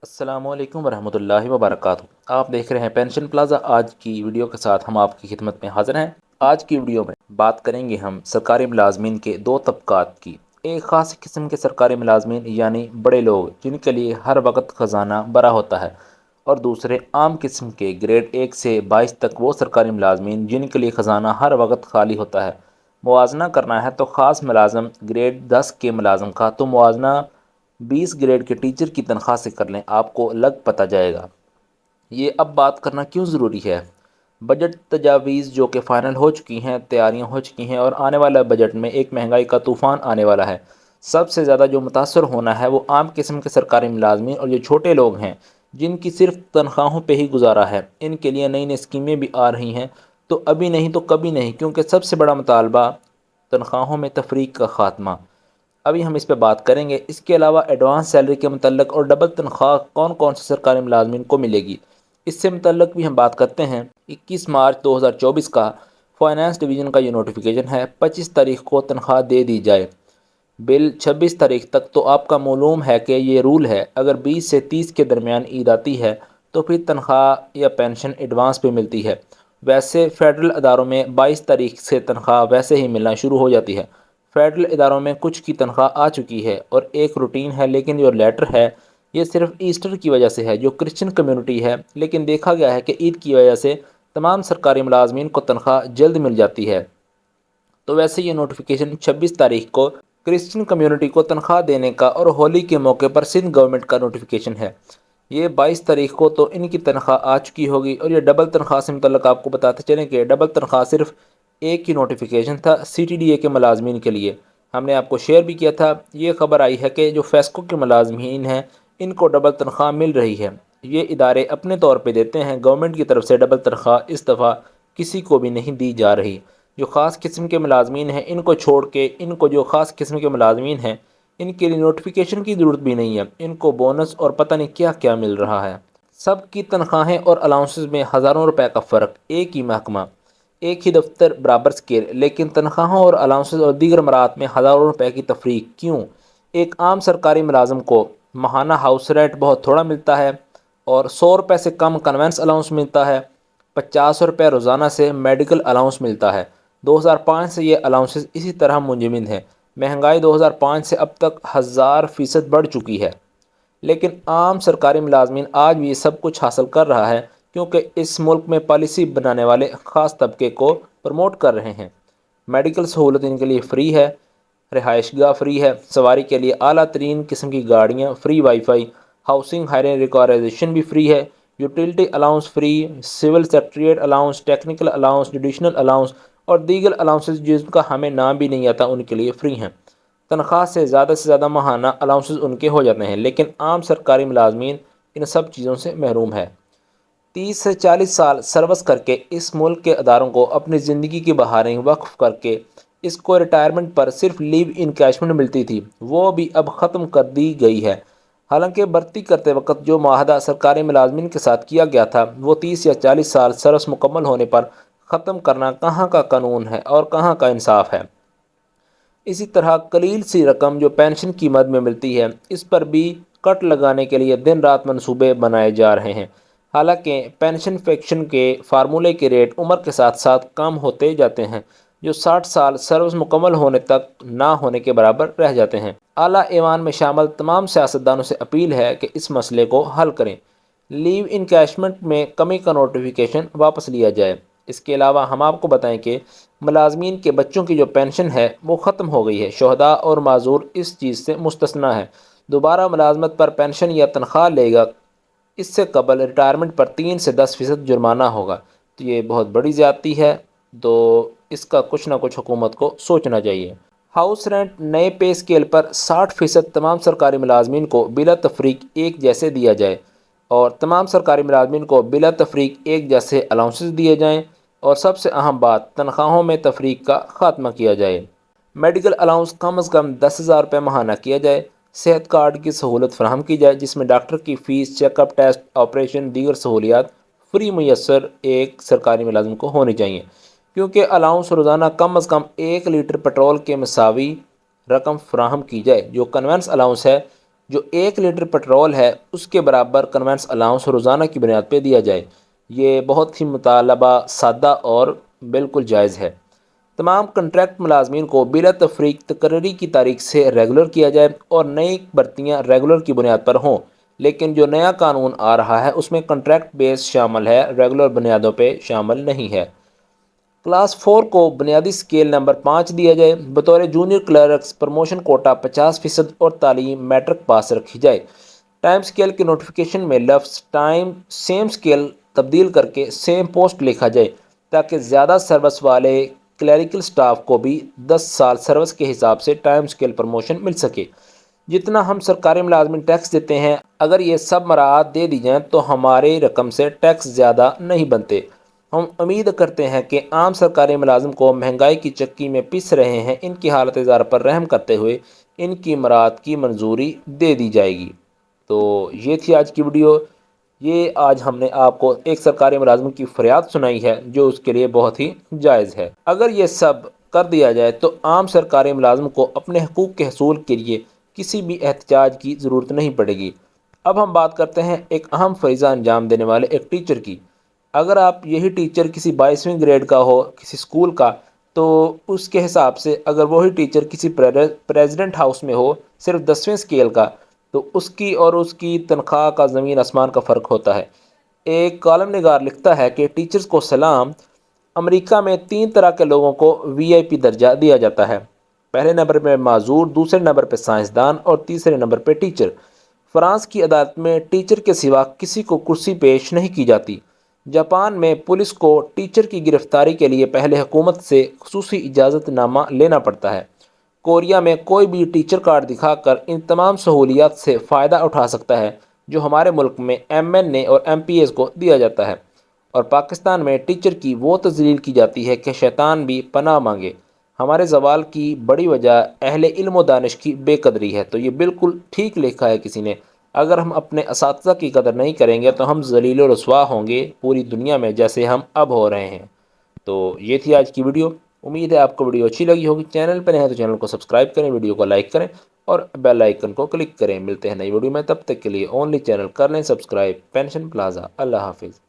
السلام علیکم ورحمۃ اللہ وبرکاتہ۔ آپ دیکھ رہے ہیں پینشن پلازا۔ آج کی ویڈیو کے ساتھ ہم آپ کی خدمت میں حاضر ہیں۔ آج کی ویڈیو میں بات کریں گے ہم سرکاری ملازمین کے دو طبقات کی۔ ایک خاص قسم کے سرکاری ملازمین یعنی بڑے لوگ جن کے لیے ہر وقت خزانہ بھرا ہوتا ہے، اور دوسرے عام قسم کے گریڈ 1 سے 22 تک وہ سرکاری ملازمین جن کے لیے خزانہ ہر وقت خالی ہوتا ہے۔ موازنہ کرنا ہے تو خاص ملازم گریڈ 10 کے ملازم کا تو موازنہ 20 گریڈ کے ٹیچر کی تنخواہ سے کر لیں، آپ کو لگ پتہ جائے گا۔ یہ اب بات کرنا کیوں ضروری ہے؟ بجٹ تجاویز جو کہ فائنل ہو چکی ہیں، تیاریاں ہو چکی ہیں، اور آنے والا بجٹ میں ایک مہنگائی کا طوفان آنے والا ہے۔ سب سے زیادہ جو متاثر ہونا ہے وہ عام قسم کے سرکاری ملازمین اور جو چھوٹے لوگ ہیں جن کی صرف تنخواہوں پہ ہی گزارا ہے۔ ان کے لیے نئی نئی اسکیمیں بھی آ رہی ہیں، تو ابھی نہیں تو کبھی نہیں، کیونکہ سب سے بڑا مطالبہ تنخواہوں میں تفریق کا خاتمہ۔ ابھی ہم اس پہ بات کریں گے۔ اس کے علاوہ ایڈوانس سیلری کے متعلق اور ڈبل تنخواہ کون کون سے سرکاری ملازمین کو ملے گی، اس سے متعلق بھی ہم بات کرتے ہیں۔ 21 مارچ 2024 کا فائنانس ڈویژن کا یہ نوٹیفیکیشن ہے۔ 25 تاریخ کو تنخواہ دے دی جائے۔ بل 26 تاریخ تک تو آپ کا معلوم ہے کہ یہ رول ہے، اگر 20 سے 30 کے درمیان عید آتی ہے تو پھر تنخواہ یا پینشن ایڈوانس پہ ملتی ہے۔ ویسے فیڈرل اداروں میں 22 تاریخ سے تنخواہ ویسے ہی ملنا شروع ہو جاتی ہے۔ فیڈرل اداروں میں کچھ کی تنخواہ آ چکی ہے اور ایک روٹین ہے، لیکن جو لیٹر ہے یہ صرف ایسٹر کی وجہ سے ہے، جو کرسچن کمیونٹی ہے، لیکن دیکھا گیا ہے کہ عید کی وجہ سے تمام سرکاری ملازمین کو تنخواہ جلد مل جاتی ہے۔ تو ویسے یہ نوٹیفیکیشن 26 تاریخ کو کرسچن کمیونٹی کو تنخواہ دینے کا اور ہولی کے موقع پر سندھ گورنمنٹ کا نوٹیفیکیشن ہے۔ یہ 22 تاریخ کو تو ان کی تنخواہ آ چکی ہوگی۔ اور یہ ڈبل تنخواہ سے متعلق آپ کو بتاتے چلیں کہ ڈبل تنخواہ صرف ایک ہی نوٹیفیکیشن تھا سی ٹی ڈی اے کے ملازمین کے لیے۔ ہم نے آپ کو شیئر بھی کیا تھا۔ یہ خبر آئی ہے کہ جو فیسکو کے ملازمین ہیں ان کو ڈبل تنخواہ مل رہی ہے۔ یہ ادارے اپنے طور پہ دیتے ہیں، گورنمنٹ کی طرف سے ڈبل تنخواہ اس دفعہ کسی کو بھی نہیں دی جا رہی۔ جو خاص قسم کے ملازمین ہیں ان کو چھوڑ کے، ان کو جو خاص قسم کے ملازمین ہیں ان کے لیے نوٹیفیکیشن کی ضرورت بھی نہیں ہے، ان کو بونس اور پتہ نہیں کیا کیا مل رہا ہے۔ سب کی تنخواہیں اور الاؤنسز میں ہزاروں روپے کا فرق، ایک ہی محکمہ، ایک ہی دفتر، برابر سکیل، لیکن تنخواہوں اور الاؤنسز اور دیگر مراعات میں ہزاروں روپے کی تفریق کیوں؟ ایک عام سرکاری ملازم کو ماہانہ ہاؤس رینٹ بہت تھوڑا ملتا ہے اور 100 روپے سے کم کنوینس الاؤنس ملتا ہے۔ 50 روپے روزانہ سے میڈیکل الاؤنس ملتا ہے۔ 2005 سے یہ الاؤنسز اسی طرح منجمد ہیں۔ مہنگائی 2005 سے اب تک 1000% بڑھ چکی ہے، لیکن عام سرکاری ملازمین آج بھی یہ سب کچھ حاصل کر رہا ہے، کیونکہ اس ملک میں پالیسی بنانے والے خاص طبقے کو پروموٹ کر رہے ہیں۔ میڈیکل سہولت ان کے لیے فری ہے، رہائش گاہ فری ہے، سواری کے لیے اعلیٰ ترین قسم کی گاڑیاں free, wifi, housing hiring requisition بھی فری ہے، utility allowance free, civil secretariat allowance, technical allowance, judicial allowance اور دیگر الاؤنسز جن کا ہمیں نام بھی نہیں آتا ان کے لیے فری ہیں۔ تنخواہ سے زیادہ ماہانہ الاؤنسز ان کے ہو جاتے ہیں، لیکن عام سرکاری ملازمین ان سب چیزوں سے محروم ہے۔ 30 سے 40 سال سروس کر کے اس ملک کے اداروں کو اپنی زندگی کی بہاریں وقف کر کے اس کو ریٹائرمنٹ پر صرف لیو انکیشمنٹ ملتی تھی، وہ بھی اب ختم کر دی گئی ہے۔ حالانکہ بھرتی کرتے وقت جو معاہدہ سرکاری ملازمین کے ساتھ کیا گیا تھا وہ 30 یا 40 سال سروس مکمل ہونے پر ختم کرنا کہاں کا قانون ہے اور کہاں کا انصاف ہے۔ اسی طرح قلیل سی رقم جو پینشن کی مد میں ملتی ہے، اس پر بھی کٹ لگانے کے لیے دن رات منصوبے بنائے جا رہے ہیں۔ حالانکہ پینشن فیکشن کے فارمولے کے ریٹ عمر کے ساتھ ساتھ کم ہوتے جاتے ہیں، جو 60 سال سروس مکمل ہونے تک نہ ہونے کے برابر رہ جاتے ہیں۔ اعلیٰ ایوان میں شامل تمام سیاستدانوں سے اپیل ہے کہ اس مسئلے کو حل کریں۔ لیو انکیشمنٹ میں کمی کا نوٹیفیکیشن واپس لیا جائے۔ اس کے علاوہ ہم آپ کو بتائیں کہ ملازمین کے بچوں کی جو پینشن ہے وہ ختم ہو گئی ہے۔ شہداء اور معذور اس چیز سے مستثنیٰ ہے۔ دوبارہ ملازمت پر پینشن یا تنخواہ لے گا، اس سے قبل ریٹائرمنٹ پر 3 سے 10% جرمانہ ہوگا۔ تو یہ بہت بڑی زیادتی ہے، تو اس کا کچھ نہ کچھ حکومت کو سوچنا چاہیے۔ ہاؤس رینٹ نئے پے اسکیل پر 60% تمام سرکاری ملازمین کو بلا تفریق ایک جیسے دیا جائے، اور تمام سرکاری ملازمین کو بلا تفریق ایک جیسے الاؤنسز دیے جائیں، اور سب سے اہم بات تنخواہوں میں تفریق کا خاتمہ کیا جائے۔ میڈیکل الاؤنس کم از کم 10,000 روپے ماہانہ کیا جائے۔ صحت کارڈ کی سہولت فراہم کی جائے جس میں ڈاکٹر کی فیس، چیک اپ، ٹیسٹ، آپریشن، دیگر سہولیات فری میسر ایک سرکاری ملازم کو ہونی چاہیے، کیونکہ الاؤنس روزانہ کم از کم 1 لیٹر پٹرول کے مساوی رقم فراہم کی جائے۔ جو کنوینس الاؤنس ہے جو 1 لیٹر پیٹرول ہے اس کے برابر کنوینس الاؤنس روزانہ کی بنیاد پہ دیا جائے۔ یہ بہت ہی مطالبہ سادہ اور بالکل جائز ہے۔ تمام کنٹریکٹ ملازمین کو بلا تفریق تقرری کی تاریخ سے ریگولر کیا جائے اور نئی بھرتیاں ریگولر کی بنیاد پر ہوں، لیکن جو نیا قانون آ رہا ہے اس میں کنٹریکٹ بیس شامل ہے، ریگولر بنیادوں پہ شامل نہیں ہے۔ کلاس 4 کو بنیادی اسکیل نمبر 5 دیا جائے۔ بطور جونیئر کلرکس پروموشن کوٹا 50% اور تعلیم میٹرک پاس رکھی جائے۔ ٹائم اسکیل کے نوٹیفیکیشن میں لفظ ٹائم سیم اسکیل تبدیل کر کے سیم پوسٹ لکھا جائے تاکہ زیادہ سروس والے کلیریکل سٹاف کو بھی 10 سال سروس کے حساب سے ٹائم اسکیل پروموشن مل سکے۔ جتنا ہم سرکاری ملازمین ٹیکس دیتے ہیں، اگر یہ سب مراعات دے دی جائیں تو ہماری رقم سے ٹیکس زیادہ نہیں بنتے۔ ہم امید کرتے ہیں کہ عام سرکاری ملازم کو مہنگائی کی چکی میں پس رہے ہیں، ان کی حالت زار پر رحم کرتے ہوئے ان کی مراعات کی منظوری دے دی جائے گی۔ تو یہ تھی آج کی ویڈیو۔ یہ آج ہم نے آپ کو ایک سرکاری ملازم کی فریاد سنائی ہے جو اس کے لیے بہت ہی جائز ہے۔ اگر یہ سب کر دیا جائے تو عام سرکاری ملازم کو اپنے حقوق کے حصول کے لیے کسی بھی احتجاج کی ضرورت نہیں پڑے گی۔ اب ہم بات کرتے ہیں ایک اہم فریضہ انجام دینے والے ایک ٹیچر کی۔ اگر آپ یہی ٹیچر کسی 22ویں گریڈ کا ہو کسی اسکول کا، تو اس کے حساب سے اگر وہی ٹیچر کسی پریزیڈنٹ ہاؤس میں ہو صرف 10ویں اسکیل کا، تو اس کی اور اس کی تنخواہ کا زمین آسمان کا فرق ہوتا ہے۔ ایک کالم نگار لکھتا ہے کہ ٹیچرز کو سلام، امریکہ میں 3 طرح کے لوگوں کو VIP درجہ دیا جاتا ہے۔ پہلے نمبر پہ معذور، دوسرے نمبر پہ سائنسدان اور تیسرے نمبر پہ ٹیچر۔ فرانس کی عدالت میں ٹیچر کے سوا کسی کو کرسی پیش نہیں کی جاتی۔ جاپان میں پولیس کو ٹیچر کی گرفتاری کے لیے پہلے حکومت سے خصوصی اجازت نامہ لینا پڑتا ہے۔ کوریا میں کوئی بھی ٹیچر کارڈ دکھا کر ان تمام سہولیات سے فائدہ اٹھا سکتا ہے جو ہمارے ملک میں MNA اور MPS کو دیا جاتا ہے۔ اور پاکستان میں ٹیچر کی وہ تذلیل کی جاتی ہے کہ شیطان بھی پناہ مانگے۔ ہمارے زوال کی بڑی وجہ اہل علم و دانش کی بے قدری ہے۔ تو یہ بالکل ٹھیک لکھا ہے کسی نے۔ اگر ہم اپنے اساتذہ کی قدر نہیں کریں گے تو ہم ذلیل و رسوا ہوں گے پوری دنیا میں، جیسے ہم اب ہو رہے ہیں۔ تو یہ تھی آج کی ویڈیو۔ امید ہے آپ کو ویڈیو اچھی لگی ہوگی۔ چینل پر ہیں تو چینل کو سبسکرائب کریں، ویڈیو کو لائک کریں اور بیل آئیکن کو کلک کریں۔ ملتے ہیں نئی ویڈیو میں، تب تک کے لیے اونلی چینل کر لیں سبسکرائب پینشن پلازا۔ اللہ حافظ۔